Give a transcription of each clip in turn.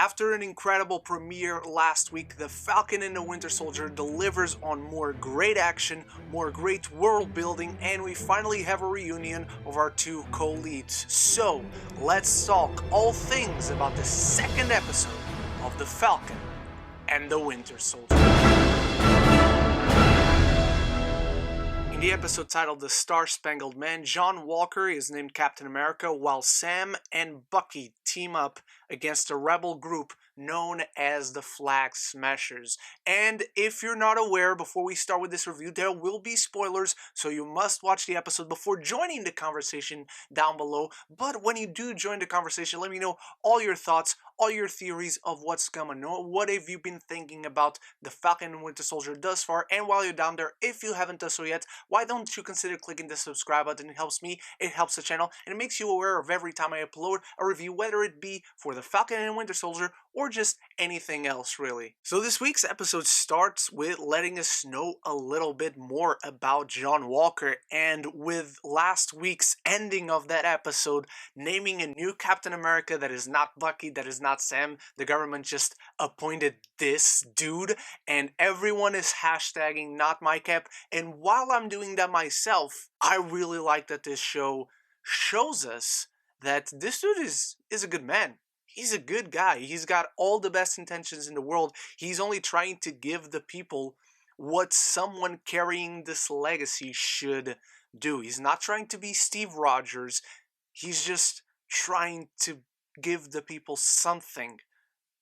After an incredible premiere last week, The Falcon and the Winter Soldier delivers on more great action, more great world building, and we finally have a reunion of our two co-leads. So, let's talk all things about the second episode of The Falcon and the Winter Soldier. In the episode titled The Star-Spangled Man, John Walker is named Captain America while Sam and Bucky team up against a rebel group known as the Flag Smashers. And if you're not aware, before we start with this review, there will be spoilers, so you must watch the episode before joining the conversation down below. But when you do join the conversation, let me know all your thoughts, all your theories of what's going on. What have you been thinking about the Falcon and Winter Soldier thus far? And while you're down there, if you haven't done so yet, why don't you consider clicking the subscribe button? It helps me, it helps the channel, and it makes you aware of every time I upload a review, whether it be for the Falcon and Winter Soldier or just anything else, really. So this week's episode starts with letting us know a little bit more about John Walker, and with last week's ending of that episode naming a new Captain America that is not Bucky, that is not Sam. The government just appointed this dude, and everyone is hashtagging not my cap. And while I'm doing that myself, I really like that this show shows us that this dude is a good man. He's a good guy. He's got all the best intentions in the world. He's only trying to give the people what someone carrying this legacy should do. He's not trying to be Steve Rogers. He's just trying to give the people something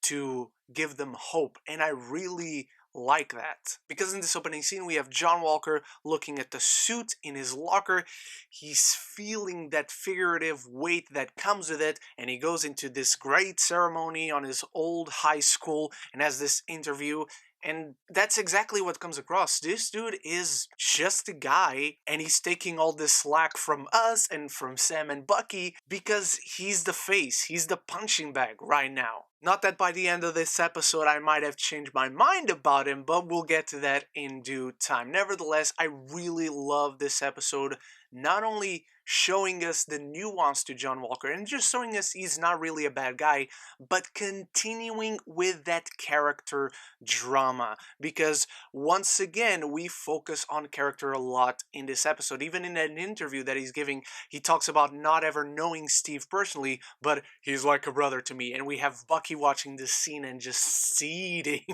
to give them hope. And I really like that, because in this opening scene we have John Walker looking at the suit in his locker. He's feeling that figurative weight that comes with it, and he goes into this great ceremony on his old high school and has this interview. And that's exactly what comes across. This dude is just a guy, and he's taking all this slack from us and from Sam and Bucky because he's the face, he's the punching bag right now. Not that by the end of this episode I might have changed my mind about him, but we'll get to that in due time. Nevertheless, I really love this episode, not only showing us the nuance to John Walker and just showing us he's not really a bad guy, but continuing with that character drama, because once again we focus on character a lot in this episode. Even in an interview that he's giving, he talks about not ever knowing Steve personally, but he's like a brother to me. And we have Bucky watching this scene and just seething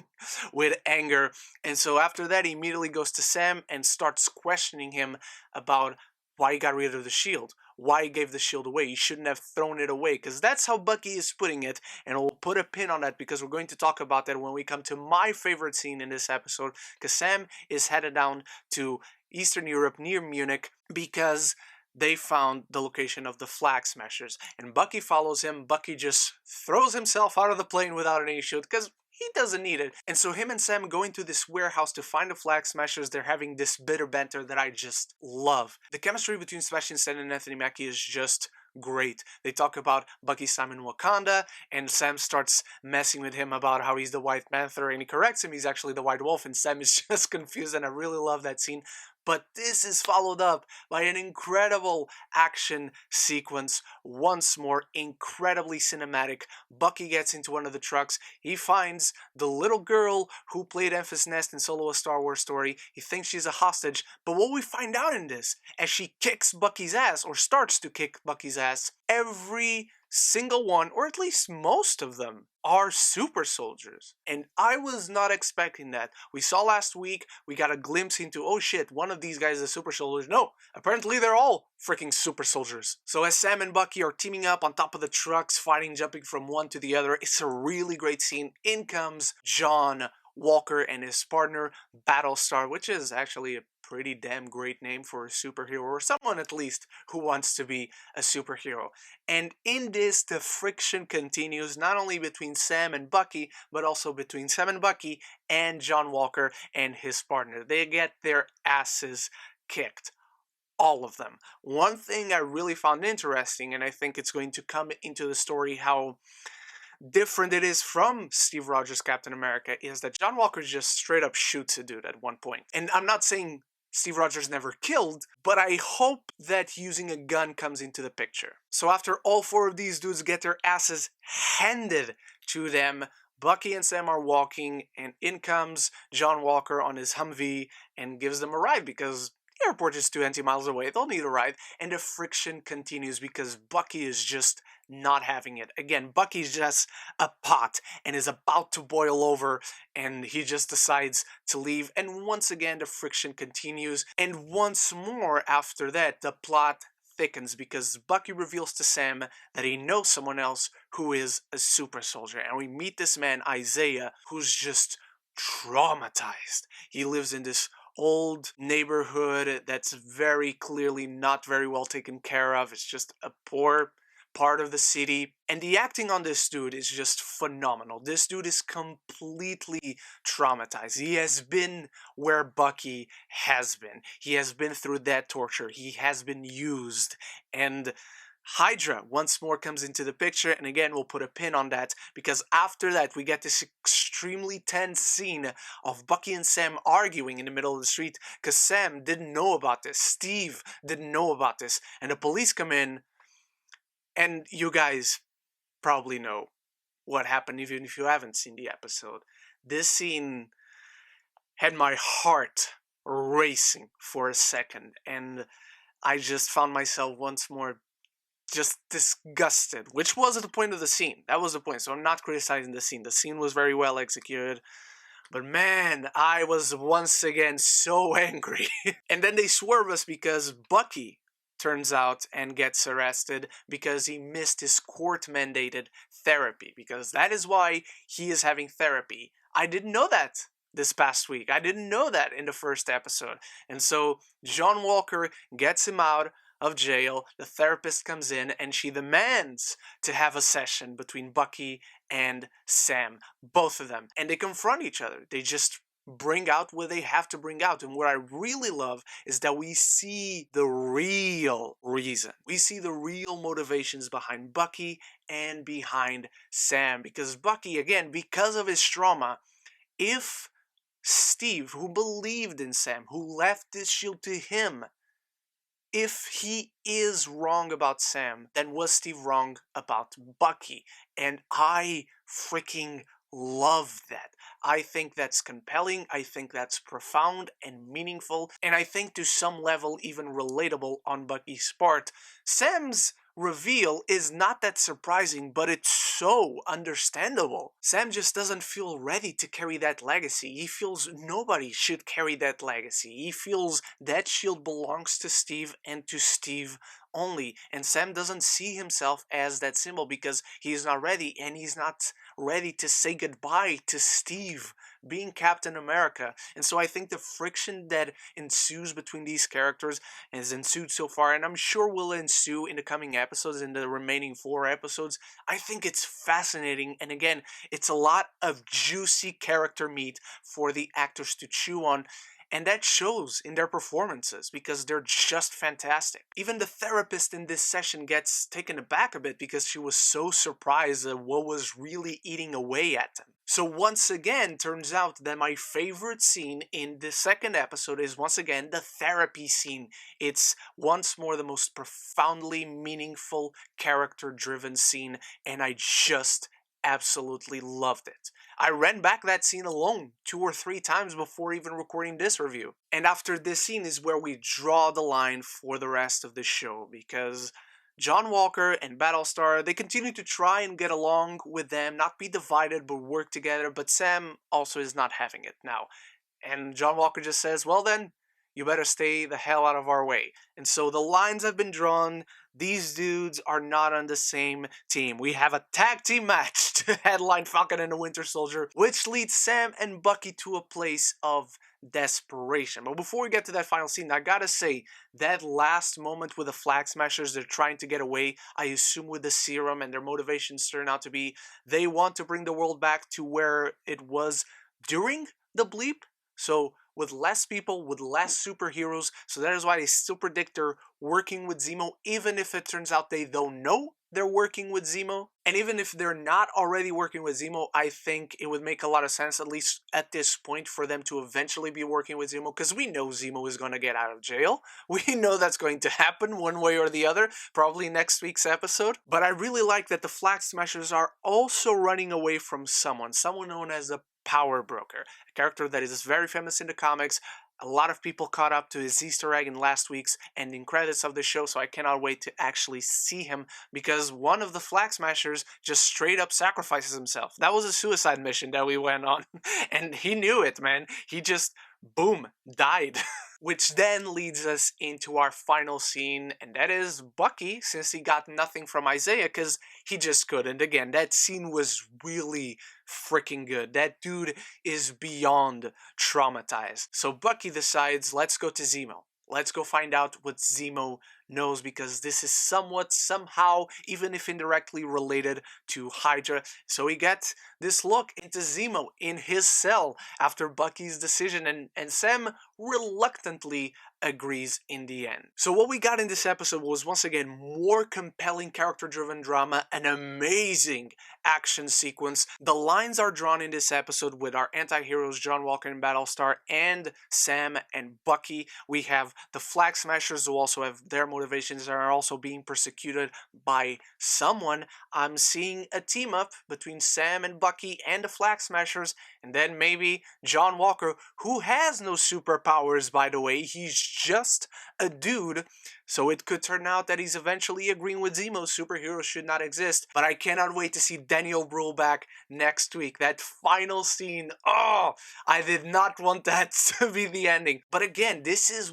with anger. And so after that he immediately goes to Sam and starts questioning him about why he got rid of the shield, why he gave the shield away. He shouldn't have thrown it away, because that's how Bucky is putting it, and we'll put a pin on that because we're going to talk about that when we come to my favorite scene in this episode, because Sam is headed down to Eastern Europe near Munich because they found the location of the Flag Smashers, and Bucky follows him. Bucky just throws himself out of the plane without any shield because he doesn't need it. And so him and Sam go into this warehouse to find the Flag Smashers. They're having this bitter banter that I just love. The chemistry between Sebastian and Anthony Mackie is just great. They talk about Bucky's time in Wakanda, and Sam starts messing with him about how he's the White Panther, and he corrects him, he's actually the White Wolf, and Sam is just confused, and I really love that scene. But this is followed up by an incredible action sequence. Once more, incredibly cinematic. Bucky gets into one of the trucks. He finds the little girl who played Enfys Nest in Solo: A Star Wars Story. He thinks she's a hostage. But what we find out in this, as she kicks Bucky's ass, or starts to kick Bucky's ass, every single one, or at least most of them, are super soldiers. And I was not expecting that. We saw last week, we got a glimpse into, oh shit, one of these guys is a super soldier. No, apparently they're all freaking super soldiers. So as Sam and Bucky are teaming up on top of the trucks, fighting, jumping from one to the other, it's a really great scene. In comes John Walker and his partner, Battlestar, which is actually a pretty damn great name for a superhero, or someone at least who wants to be a superhero. And in this, the friction continues, not only between Sam and Bucky, but also between Sam and Bucky and John Walker and his partner. They get their asses kicked. All of them. One thing I really found interesting, and I think it's going to come into the story how different it is from Steve Rogers' Captain America, is that John Walker just straight up shoots a dude at one point. And I'm not saying Steve Rogers never killed, but I hope that using a gun comes into the picture. So after all four of these dudes get their asses handed to them, Bucky and Sam are walking, and in comes John Walker on his Humvee and gives them a ride because the airport is 20 miles away. They'll need a ride. And the friction continues because Bucky is just not having it. Again, Bucky's just a pot and is about to boil over, and he just decides to leave. And once again, the friction continues. And once more after that, the plot thickens because Bucky reveals to Sam that he knows someone else who is a super soldier. And we meet this man, Isaiah, who's just traumatized. He lives in this old neighborhood that's very clearly not very well taken care of. It's just a poor part of the city. And the acting on this dude is just phenomenal. This dude is completely traumatized. He has been where Bucky has been. He has been through that torture. He has been used. And Hydra once more comes into the picture, and again we'll put a pin on that because after that we get this extremely tense scene of Bucky and Sam arguing in the middle of the street because Sam didn't know about this, Steve didn't know about this, and the police come in, and you guys probably know what happened even if you haven't seen the episode. This scene had my heart racing for a second, and I just found myself once more just disgusted, which was the point of the scene. That was the point. So I'm not criticizing the scene. The scene was very well executed. But man, I was once again so angry. And then they swerve us because Bucky turns out and gets arrested because he missed his court-mandated therapy. Because that is why he is having therapy. I didn't know that this past week. I didn't know that in the first episode. And so John Walker gets him out of jail. The therapist comes in and she demands to have a session between Bucky and Sam, both of them, and they confront each other. They just bring out what they have to bring out. And what I really love is that we see the real reason. We see the real motivations behind Bucky and behind Sam, because Bucky, again, because of his trauma, if Steve, who believed in Sam, who left this shield to him, if he is wrong about Sam, then was Steve wrong about Bucky? And I freaking love that. I think that's compelling, I think that's profound and meaningful, and I think to some level even relatable on Bucky's part. Sam's reveal is not that surprising, but it's so understandable. Sam just doesn't feel ready to carry that legacy. He feels nobody should carry that legacy. He feels that shield belongs to Steve and to Steve only. And Sam doesn't see himself as that symbol because he's not ready, and he's not ready to say goodbye to Steve being Captain America. And so I think the friction that ensues between these characters has ensued so far, and I'm sure will ensue in the coming episodes, in the remaining 4 episodes. I think it's fascinating, and again, it's a lot of juicy character meat for the actors to chew on. And that shows in their performances because they're just fantastic. Even the therapist in this session gets taken aback a bit because she was so surprised at what was really eating away at them. So once again, turns out that my favorite scene in the second episode is once again the therapy scene. It's once more the most profoundly meaningful, character-driven scene, and I just absolutely loved it. I ran back that scene alone 2 or 3 times before even recording this review. And after this scene is where we draw the line for the rest of the show, because John Walker and Battlestar, they continue to try and get along with them, not be divided but work together, but Sam also is not having it now. And John Walker just says, well then, you better stay the hell out of our way. And so the lines have been drawn. These dudes are not on the same team. We have a tag team match to headline Falcon and the Winter Soldier, which leads Sam and Bucky to a place of desperation. But before we get to that final scene, I gotta say, that last moment with the Flag Smashers, they're trying to get away, I assume with the serum, and their motivations turn out to be they want to bring the world back to where it was during the bleep. So with less people, with less superheroes, so that is why they still predict they're working with Zemo, even if it turns out they don't know they're working with Zemo. And even if they're not already working with Zemo, I think it would make a lot of sense, at least at this point, for them to eventually be working with Zemo, because we know Zemo is going to get out of jail. We know that's going to happen one way or the other, probably next week's episode. But I really like that the Flag Smashers are also running away from someone known as the Power Broker, a character that is very famous in the comics. A lot of people caught up to his Easter egg in last week's ending credits of the show, so I cannot wait to actually see him, because one of the Flag Smashers just straight up sacrifices himself. That was a suicide mission that we went on, and he knew it, man. He just, boom, died. Which then leads us into our final scene, and that is Bucky, since he got nothing from Isaiah, because he just couldn't. Again, that scene was really freaking good. That dude is beyond traumatized. So Bucky decides, let's go to Zemo. Let's go find out what Zemo knows, because this is somewhat, somehow, even if indirectly related to Hydra. So we get this look into Zemo in his cell after Bucky's decision, and Sam reluctantly agrees in the end. So what we got in this episode was, once again, more compelling character-driven drama, an amazing action sequence. The lines are drawn in this episode with our anti-heroes John Walker and Battlestar, and Sam and Bucky. We have the Flag Smashers, who also have their motivations and are also being persecuted by someone. I'm seeing a team up between Sam and Bucky and the Flag Smashers, and then maybe John Walker, who has no superpowers, by the way. He's just a dude, so it could turn out that he's eventually agreeing with Zemo. Superheroes should not exist. But I cannot wait to see Daniel Brühl back next week. That final scene, oh, I did not want that to be the ending. But again,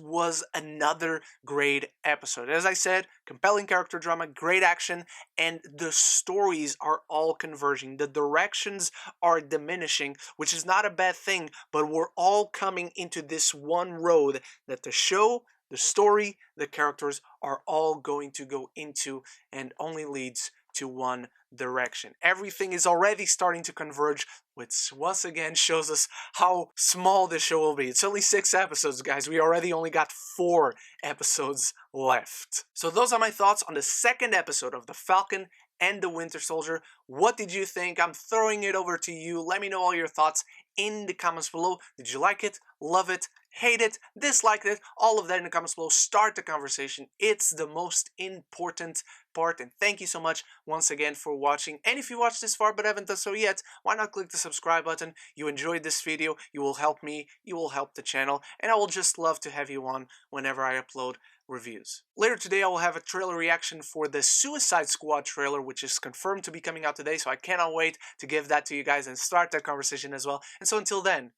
was another great episode. As I said, compelling character drama, great action, and the stories are all converging. The directions are diminishing, which is not a bad thing, but we're all coming into this one road that the show, the story, the characters are all going to go into, and only leads to one direction. Everything is already starting to converge, which once again shows us how small this show will be. It's only 6 episodes, guys. We already only got 4 episodes left. So those are my thoughts on the second episode of The Falcon and the Winter Soldier. What did you think? I'm throwing it over to you. Let me know all your thoughts in the comments below. Did you like it? Love it? Hate it? Dislike it? All of that in the comments below. Start the conversation. It's the most important part. And thank you so much once again for watching. And if you watched this far but haven't done so yet, why not click the subscribe button? You enjoyed this video, you will help me, you will help the channel, and I will just love to have you on whenever I upload reviews. Later today I will have a trailer reaction for the Suicide Squad trailer, which is confirmed to be coming out today, so I cannot wait to give that to you guys and start that conversation as well. And so until then,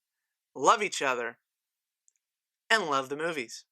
love each other and love the movies.